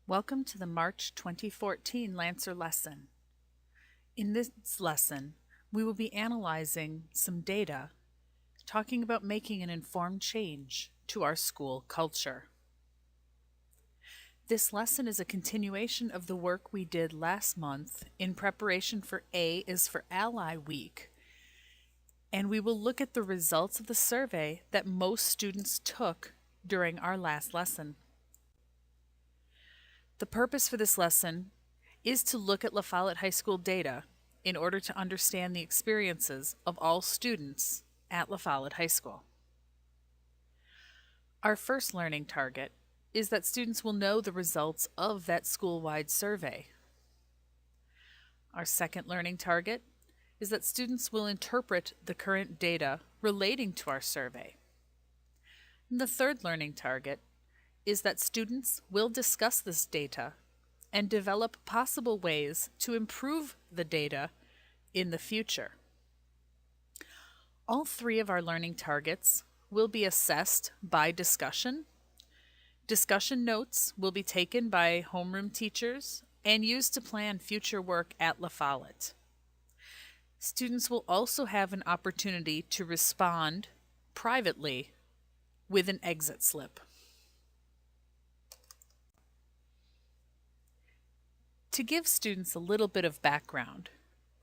Welcome to the March 2014 Lancer lesson. In this lesson, we will be analyzing some data, talking about making an informed change to our school culture. This lesson is a continuation of the work we did last month in preparation for A is for Ally Week, and we will look at the results of the survey that most students took during our last lesson. The purpose for this lesson is to look at La Follette High School data in order to understand the experiences of all students at La Follette High School. Our first learning target is that students will know the results of that school-wide survey. Our second learning target is that students will interpret the current data relating to our survey. And the third learning target is that students will discuss this data and develop possible ways to improve the data in the future. All three of our learning targets will be assessed by discussion. Discussion notes will be taken by homeroom teachers and used to plan future work at La Follette. Students will also have an opportunity to respond privately with an exit slip. To give students a little bit of background,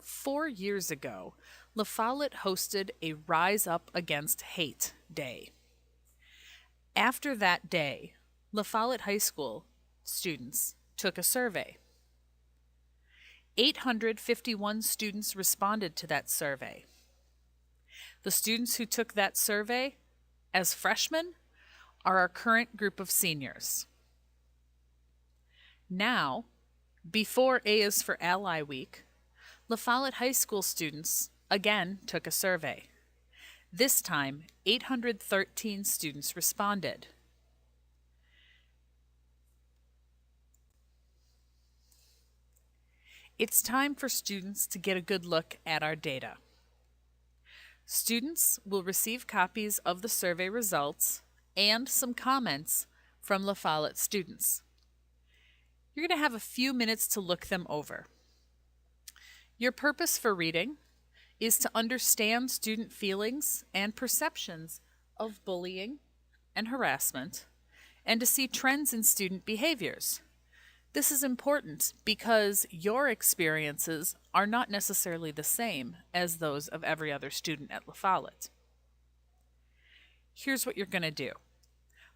4 years ago, La Follette hosted a Rise Up Against Hate Day. After that day, La Follette High School students took a survey. 851 students responded to that survey. The students who took that survey as freshmen are our current group of seniors. Now, before A is for Ally Week, La Follette High School students again took a survey. This time, 813 students responded. It's time for students to get a good look at our data. Students will receive copies of the survey results and some comments from La Follette students. You're going to have a few minutes to look them over. Your purpose for reading is to understand student feelings and perceptions of bullying and harassment, and to see trends in student behaviors. This is important because your experiences are not necessarily the same as those of every other student at La Follette. Here's what you're going to do.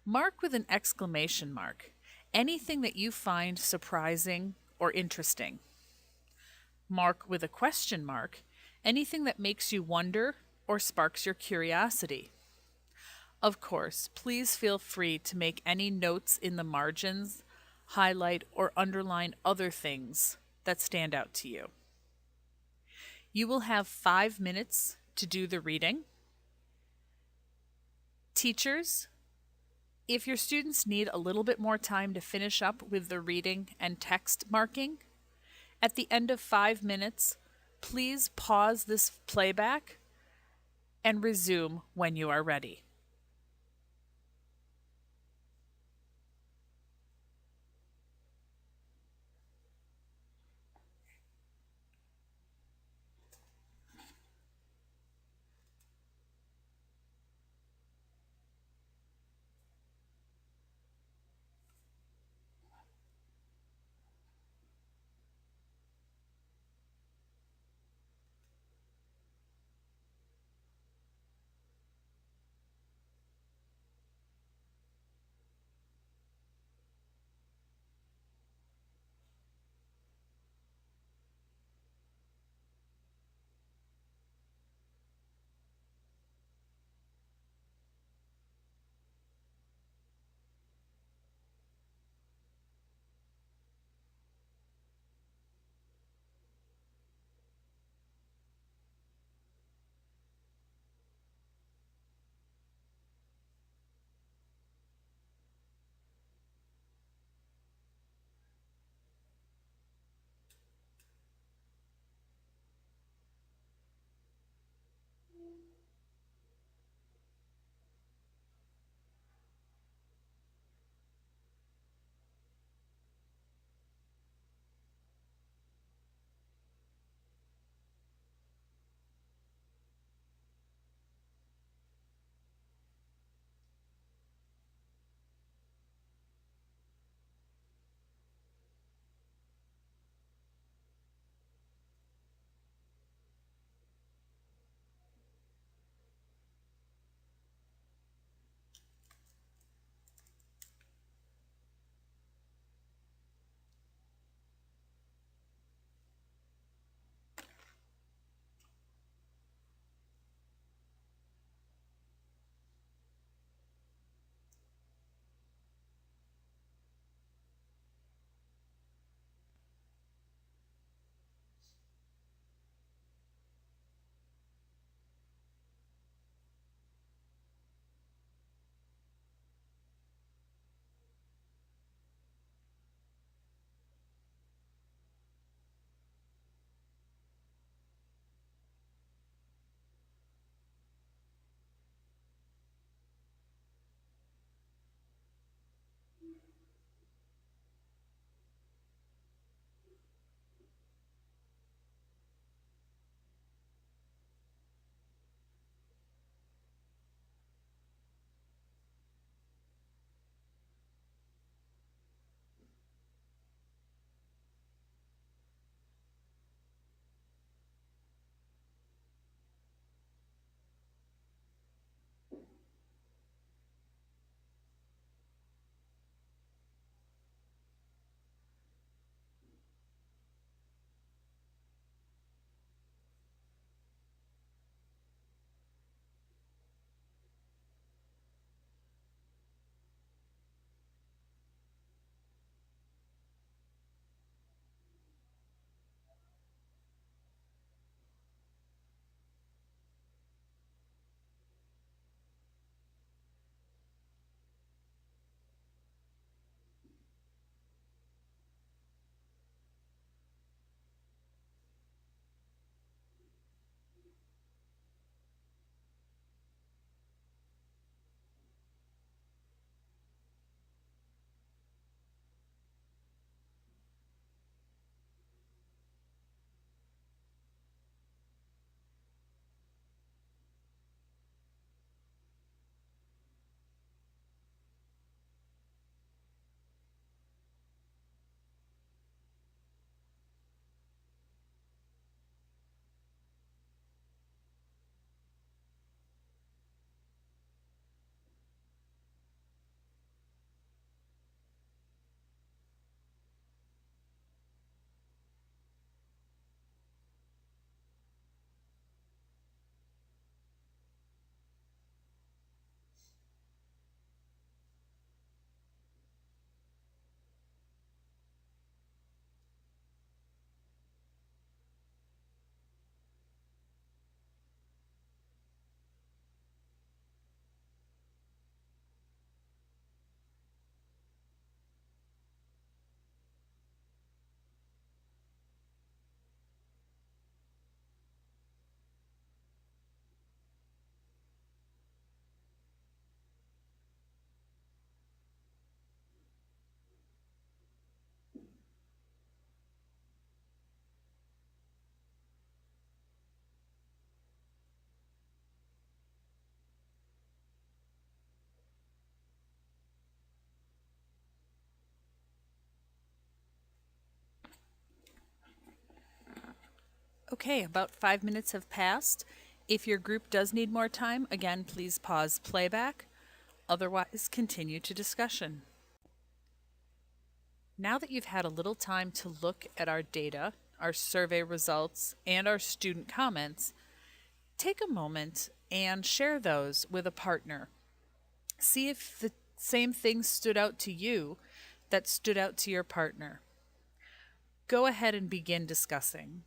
Mark with an exclamation mark anything that you find surprising or interesting. Mark with a question mark anything that makes you wonder or sparks your curiosity. Of course, please feel free to make any notes in the margins, highlight or underline other things that stand out to you. You will have 5 minutes to do the reading. Teachers, if your students need a little bit more time to finish up with the reading and text marking, at the end of 5 minutes, please pause this playback and resume when you are ready. Okay, about 5 minutes have passed. If your group does need more time, again, please pause playback. Otherwise, continue to discussion. Now that you've had a little time to look at our data, our survey results, and our student comments, take a moment and share those with a partner. See if the same things stood out to you that stood out to your partner. Go ahead and begin discussing.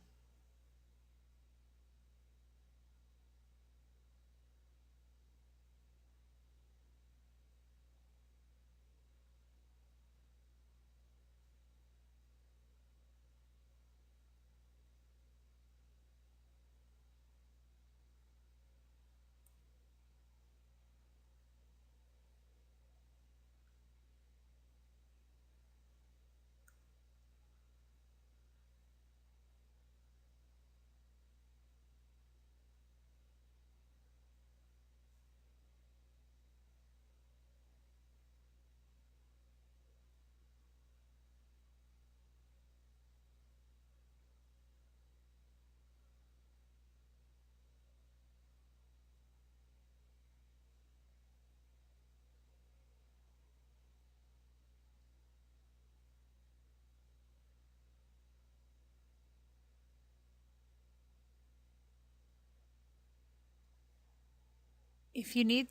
If you need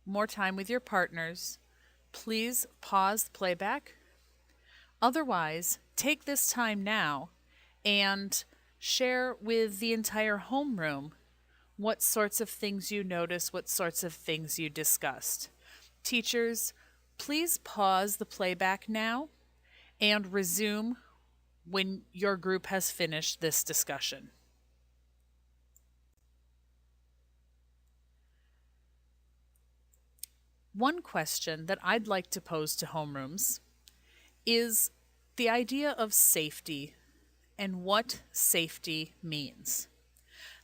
more time with your partners, please pause the playback. Otherwise, take this time now and share with the entire homeroom what sorts of things you noticed, what sorts of things you discussed. Teachers, please pause the playback now and resume when your group has finished this discussion. One question that I'd like to pose to homerooms is the idea of safety and what safety means.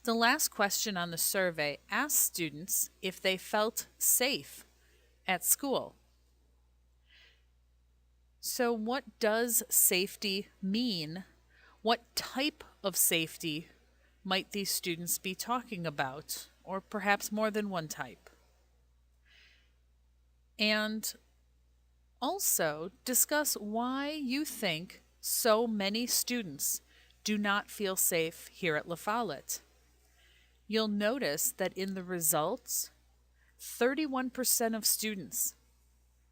The last question on the survey asked students if they felt safe at school. So, what does safety mean? What type of safety might these students be talking about, or perhaps more than one type? And also discuss why you think so many students do not feel safe here at La Follette. You'll notice that in the results, 31% of students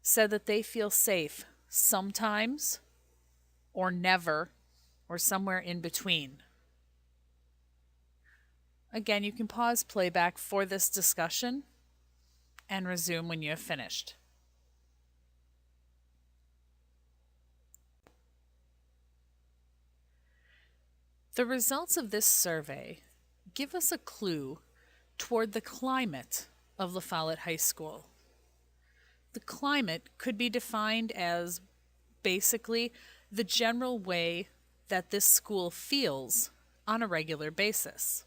said that they feel safe sometimes or never or somewhere in between. Again, you can pause playback for this discussion and resume when you have finished. The results of this survey give us a clue toward the climate of La Follette High School. The climate could be defined as basically the general way that this school feels on a regular basis.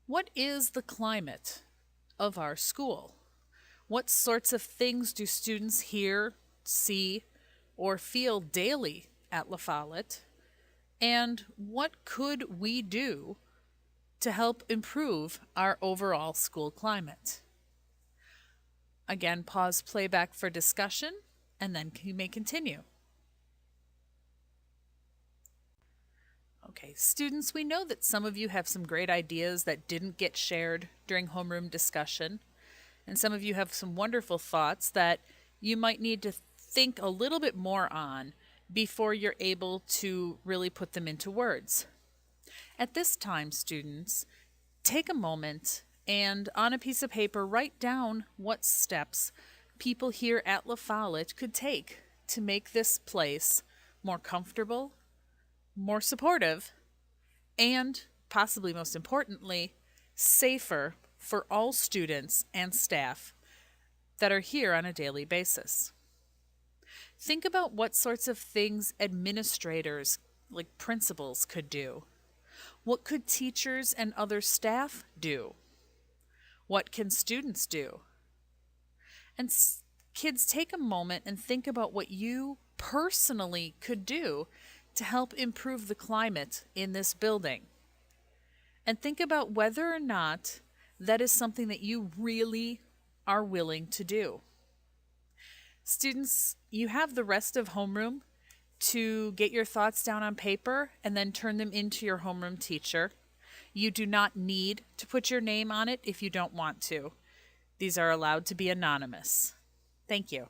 What is the climate of our school? What sorts of things do students hear, see, or feel daily at La Follette? And what could we do to help improve our overall school climate? Again, pause playback for discussion, and then you may continue. Okay, students, we know that some of you have some great ideas that didn't get shared during homeroom discussion, and some of you have some wonderful thoughts that you might need to think a little bit more on before you're able to really put them into words. At this time, students, take a moment and on a piece of paper write down what steps people here at La Follette could take to make this place more comfortable, more supportive, and possibly most importantly, safer for all students and staff that are here on a daily basis. Think about what sorts of things administrators, like principals, could do. What could teachers and other staff do? What can students do? And kids, take a moment and think about what you personally could do to help improve the climate in this building? And think about whether or not that is something that you really are willing to do. Students, you have the rest of homeroom to get your thoughts down on paper and then turn them into your homeroom teacher. You do not need to put your name on it if you don't want to. These are allowed to be anonymous. Thank you.